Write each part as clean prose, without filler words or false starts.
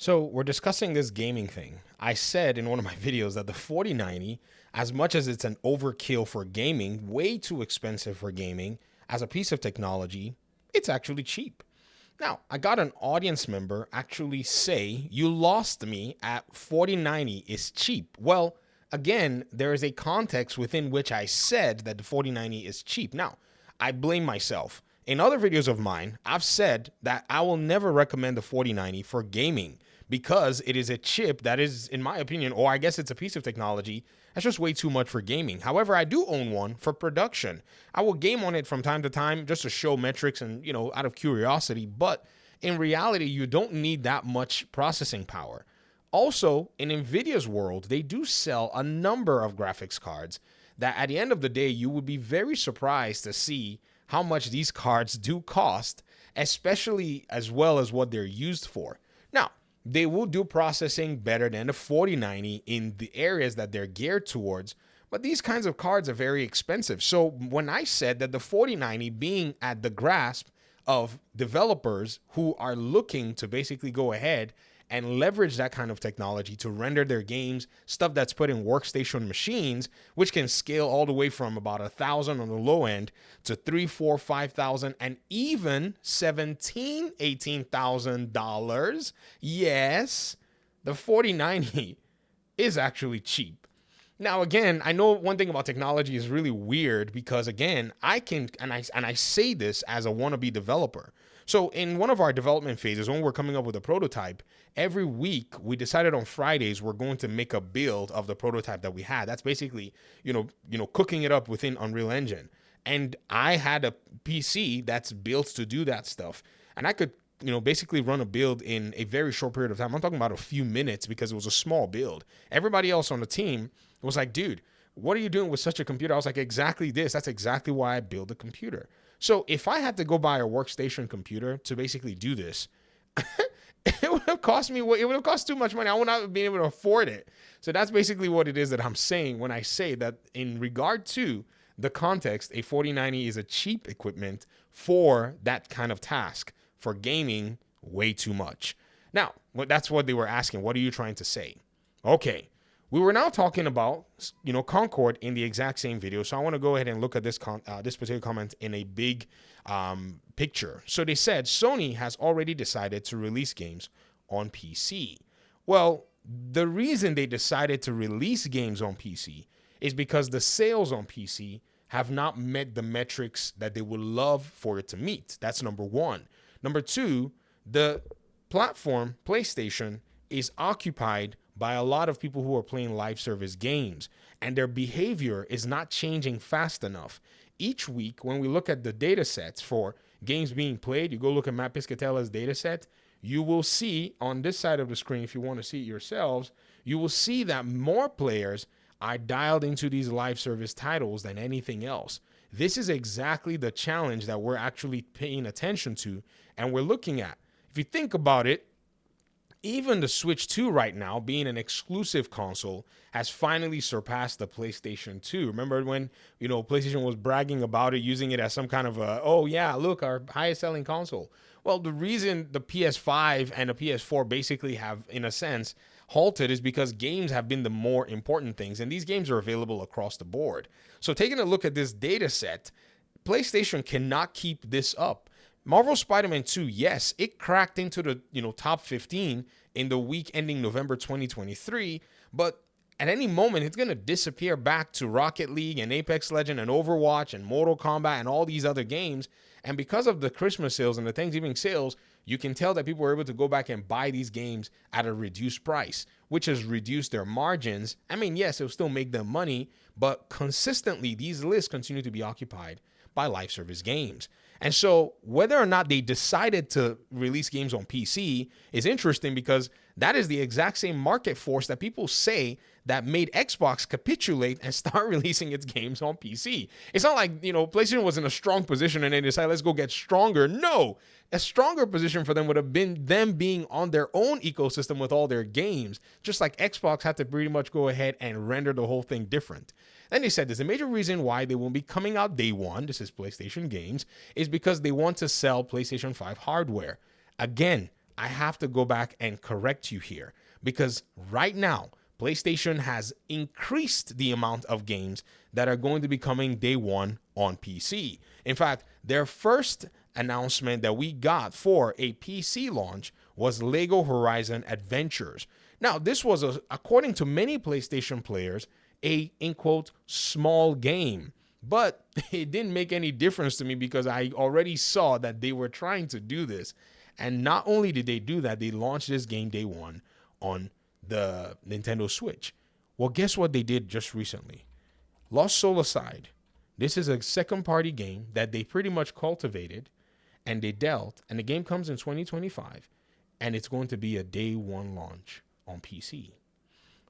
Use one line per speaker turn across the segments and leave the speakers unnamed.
So we're discussing this gaming thing. I said in one of my videos that the 4090, as much as it's an overkill for gaming, way too expensive for gaming, as a piece of technology, it's actually cheap. Now, I got an audience member actually say, you lost me at 4090 is cheap. Well, again, there is a context within which I said that the 4090 is cheap. Now, I blame myself. In other videos of mine, I've said that I will never recommend the 4090 for gaming because it is a chip that is, in my opinion, or I guess it's a piece of technology that's just way too much for gaming. However, I do own one for production. I will game on it from time to time just to show metrics and, out of curiosity. But in reality, you don't need that much processing power. Also, in NVIDIA's world, they do sell a number of graphics cards that at the end of the day, you would be very surprised to see how much these cards do cost, especially as well as what they're used for. Now, they will do processing better than the 4090 in the areas that they're geared towards, but these kinds of cards are very expensive. So when I said that the 4090 being at the grasp of developers who are looking to basically go ahead and leverage that kind of technology to render their games, stuff that's put in workstation machines, which can scale all the way from about 1,000 on the low end to 3, 4, 5,000, and even $18,000. Yes, the 4090 is actually cheap. Now, again, I know one thing about technology is really weird because, again, I say this as a wannabe developer. So in one of our development phases, when we're coming up with a prototype, every week we decided on Fridays we're going to make a build of the prototype that we had. That's basically, cooking it up within Unreal Engine. And I had a PC that's built to do that stuff. And I could, basically run a build in a very short period of time. I'm talking about a few minutes because it was a small build. Everybody else on the team was like, dude, what are you doing with such a computer? I was like, exactly this. That's exactly why I build a computer. So if I had to go buy a workstation computer to basically do this, it would have cost too much money. I would not have been able to afford it. So that's basically what it is that I'm saying when I say that in regard to the context, a 4090 is a cheap equipment for that kind of task. For gaming, way too much. Now, that's what they were asking. What are you trying to say? Okay. We were now talking about, Concord in the exact same video. So I want to go ahead and look at this particular comment in a big picture. So they said Sony has already decided to release games on PC. Well, the reason they decided to release games on PC is because the sales on PC have not met the metrics that they would love for it to meet. That's number one. Number two, the platform, PlayStation, is occupied by a lot of people who are playing live service games, and their behavior is not changing fast enough. Each week, when we look at the data sets for games being played, you go look at Matt Piscatella's data set, you will see on this side of the screen, if you want to see it yourselves, you will see that more players are dialed into these live service titles than anything else. This is exactly the challenge that we're actually paying attention to and we're looking at. If you think about it, even the Switch 2 right now, being an exclusive console, has finally surpassed the PlayStation 2. Remember when, PlayStation was bragging about it, using it as some kind of look, our highest selling console. Well, the reason the PS5 and the PS4 basically have, in a sense, halted is because games have been the more important things, and these games are available across the board. So taking a look at this data set, PlayStation cannot keep this up. Marvel Spider-Man 2, yes, it cracked into the top 15 in the week ending November 2023, but at any moment it's going to disappear back to Rocket League and Apex Legends and Overwatch and Mortal Kombat and all these other games. And because of the Christmas sales and the Thanksgiving sales, you can tell that people were able to go back and buy these games at a reduced price, which has reduced their margins. I mean, yes, it'll still make them money, but consistently these lists continue to be occupied by live service games. And so whether or not they decided to release games on PC is interesting because that is the exact same market force that people say that made Xbox capitulate and start releasing its games on PC. It's not like, PlayStation was in a strong position and they decided, let's go get stronger. No, a stronger position for them would have been them being on their own ecosystem with all their games, just like Xbox had to pretty much go ahead and render the whole thing different. Then they said there's a major reason why they won't be coming out day one, this is PlayStation games, is because they want to sell PlayStation 5 hardware. Again, I have to go back and correct you here, because right now, PlayStation has increased the amount of games that are going to be coming day one on PC. In fact, their first announcement that we got for a PC launch was Lego Horizon Adventures. Now, this was, according to many PlayStation players, a, in quote, small game. But it didn't make any difference to me because I already saw that they were trying to do this. And not only did they do that, they launched this game day one on the Nintendo Switch. Well, guess what they did just recently? Lost Soul aside, this is a second-party game that they pretty much cultivated and they dealt, and the game comes in 2025, and it's going to be a day one launch on PC.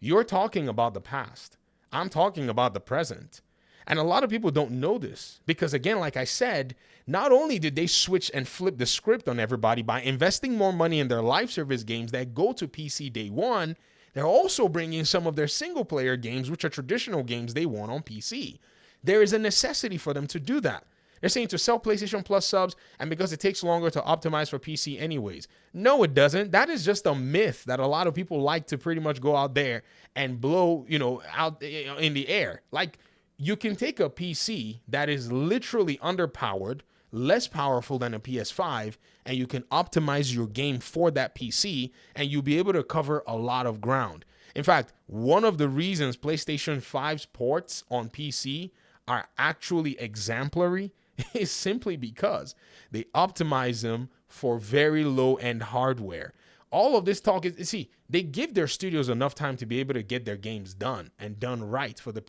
You're talking about the past. I'm talking about the present. And a lot of people don't know this because, again, like I said, not only did they switch and flip the script on everybody by investing more money in their live service games that go to PC day one, they're also bringing some of their single player games, which are traditional games they want on PC. There is a necessity for them to do that. They're saying to sell PlayStation Plus subs, and because it takes longer to optimize for PC anyways. No, it doesn't. That is just a myth that a lot of people like to pretty much go out there and blow, out in the air. Like, you can take a PC that is literally underpowered, less powerful than a PS5, and you can optimize your game for that PC, and you'll be able to cover a lot of ground. In fact, one of the reasons PlayStation 5's ports on PC are actually exemplary is simply because they optimize them for very low-end hardware. All of this talk is, they give their studios enough time to be able to get their games done and done right for the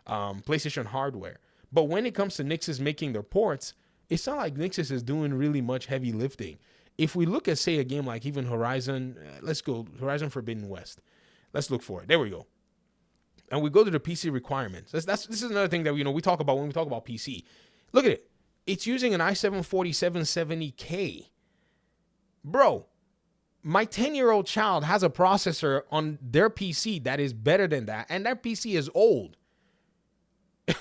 PlayStation hardware. But when it comes to Nixxes making their ports, it's not like Nixxes is doing really much heavy lifting. If we look at, say, a game like even Horizon, let's go Horizon Forbidden West. Let's look for it. There we go. And we go to the PC requirements. This is another thing that we talk about when we talk about PC. Look at it. It's using an i7-4770K. Bro, my 10-year-old child has a processor on their PC that is better than that, and that PC is old.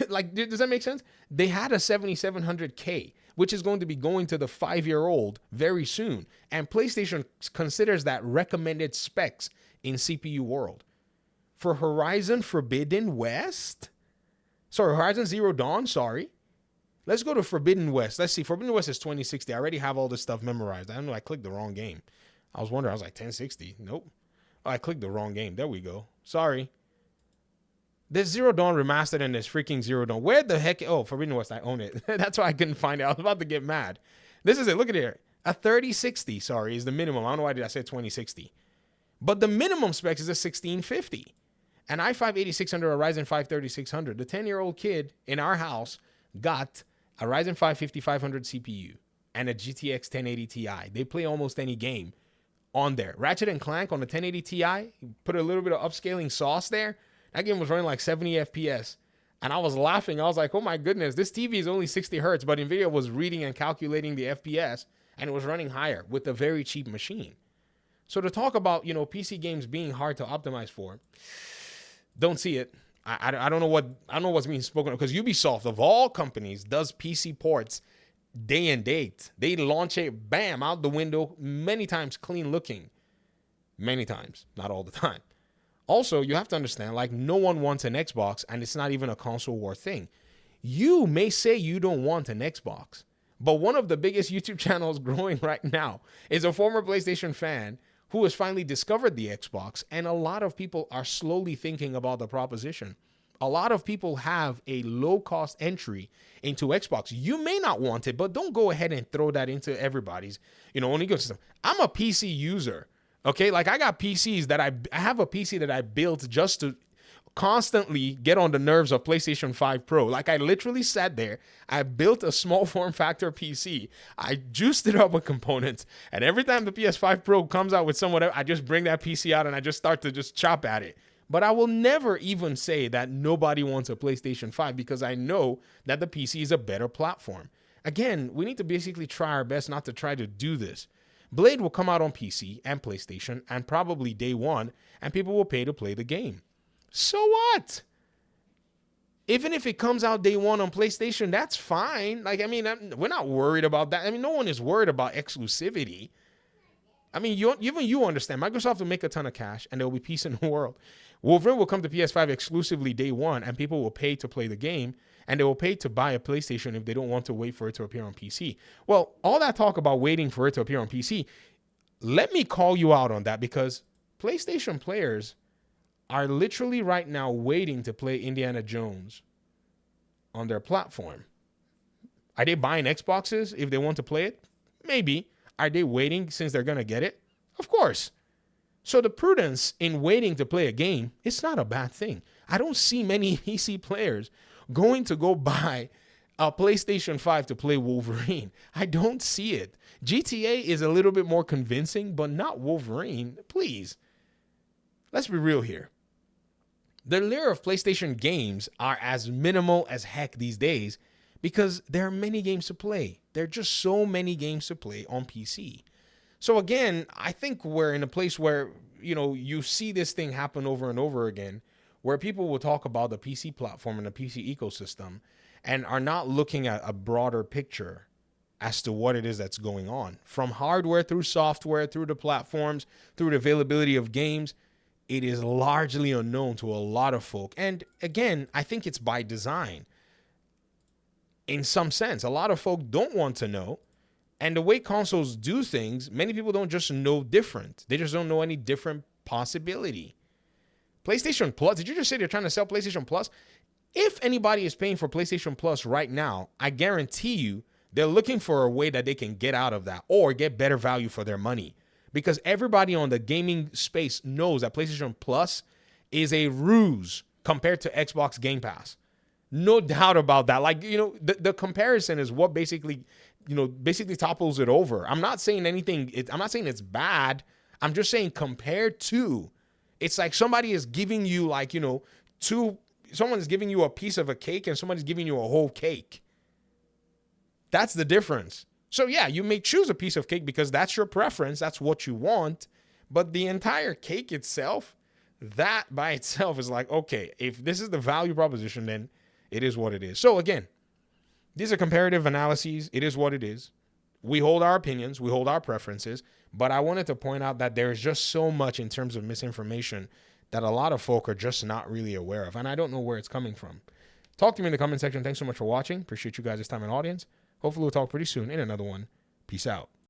Like, does that make sense? They had a 7700K, which is going to be going to the 5-year-old very soon, and PlayStation considers that recommended specs in CPU world. For Horizon Forbidden West? Sorry, Horizon Zero Dawn, sorry. Let's go to Forbidden West. Let's see. Forbidden West is 2060. I already have all this stuff memorized. I don't know. I clicked the wrong game. I was wondering. I was like, 1060. Nope. Oh, I clicked the wrong game. There we go. Sorry. There's Zero Dawn remastered and there's freaking Zero Dawn. Where the heck? Oh, Forbidden West. I own it. That's why I couldn't find it. I was about to get mad. This is it. Look at it. A 3060, sorry, is the minimum. I don't know why I said 2060. But the minimum specs is a 1650. An i5-8600 or Ryzen 5 3600. The 10-year-old kid in our house got a Ryzen 5 5500 CPU and a GTX 1080 Ti. They play almost any game on there. Ratchet and Clank on the 1080 Ti, put a little bit of upscaling sauce there. That game was running like 70 FPS. And I was laughing. I was like, oh my goodness, this TV is only 60 hertz, but NVIDIA was reading and calculating the FPS, and it was running higher with a very cheap machine. So to talk about, PC games being hard to optimize for, don't see it. I don't know what's being spoken of, because Ubisoft of all companies does PC ports day and date. They launch it, bam, out the window, many times clean looking. Many times, not all the time. Also, you have to understand, like, no one wants an Xbox, and it's not even a console war thing. You may say you don't want an Xbox, but one of the biggest YouTube channels growing right now is a former PlayStation fan who has finally discovered the Xbox, and a lot of people are slowly thinking about the proposition. A lot of people have a low-cost entry into Xbox. You may not want it, but don't go ahead and throw that into everybody's, own ecosystem. I'm a PC user, okay? Like, I got PCs that I have a PC that I built just to constantly get on the nerves of PlayStation 5 Pro. Like, I literally sat there, I built a small form factor PC, I juiced it up with components, and every time the PS5 Pro comes out with someone else, I just bring that PC out and I just start to just chop at it. But I will never even say that nobody wants a PlayStation 5, because I know that the PC is a better platform. Again, we need to basically try our best not to try to do this. Blade will come out on PC and PlayStation and probably day one, and people will pay to play the game. So what? Even if it comes out day one on PlayStation, that's fine. Like, we're not worried about that. No one is worried about exclusivity. I mean, even you understand. Microsoft will make a ton of cash, and there will be peace in the world. Wolverine will come to PS5 exclusively day one, and people will pay to play the game, and they will pay to buy a PlayStation if they don't want to wait for it to appear on PC. Well, all that talk about waiting for it to appear on PC, let me call you out on that, because PlayStation players are literally right now waiting to play Indiana Jones on their platform. Are they buying Xboxes if they want to play it? Maybe. Are they waiting since they're going to get it? Of course. So the prudence in waiting to play a game, it's not a bad thing. I don't see many PC players going to go buy a PlayStation 5 to play Wolverine. I don't see it. GTA is a little bit more convincing, but not Wolverine. Please. Let's be real here. The lure of PlayStation games are as minimal as heck these days because there are many games to play. There are just so many games to play on PC. So again, I think we're in a place where, you see this thing happen over and over again, where people will talk about the PC platform and the PC ecosystem and are not looking at a broader picture as to what it is that's going on. From hardware through software, through the platforms, through the availability of games, it is largely unknown to a lot of folk. And again, I think it's by design. In some sense, a lot of folk don't want to know. And the way consoles do things, many people don't just know different. They just don't know any different possibility. PlayStation Plus, did you just say they're trying to sell PlayStation Plus? If anybody is paying for PlayStation Plus right now, I guarantee you they're looking for a way that they can get out of that or get better value for their money. Because everybody on the gaming space knows that PlayStation Plus is a ruse compared to Xbox Game Pass. No doubt about that. The comparison is what basically topples it over. I'm not saying anything. I'm not saying it's bad. I'm just saying compared to, it's like somebody is giving you someone is giving you a piece of a cake and somebody's giving you a whole cake. That's the difference. So yeah, you may choose a piece of cake because that's your preference. That's what you want. But the entire cake itself, that by itself is like, okay, if this is the value proposition, then it is what it is. So again, these are comparative analyses. It is what it is. We hold our opinions. We hold our preferences. But I wanted to point out that there is just so much in terms of misinformation that a lot of folk are just not really aware of. And I don't know where it's coming from. Talk to me in the comment section. Thanks so much for watching. Appreciate you guys' time and audience. Hopefully we'll talk pretty soon in another one. Peace out.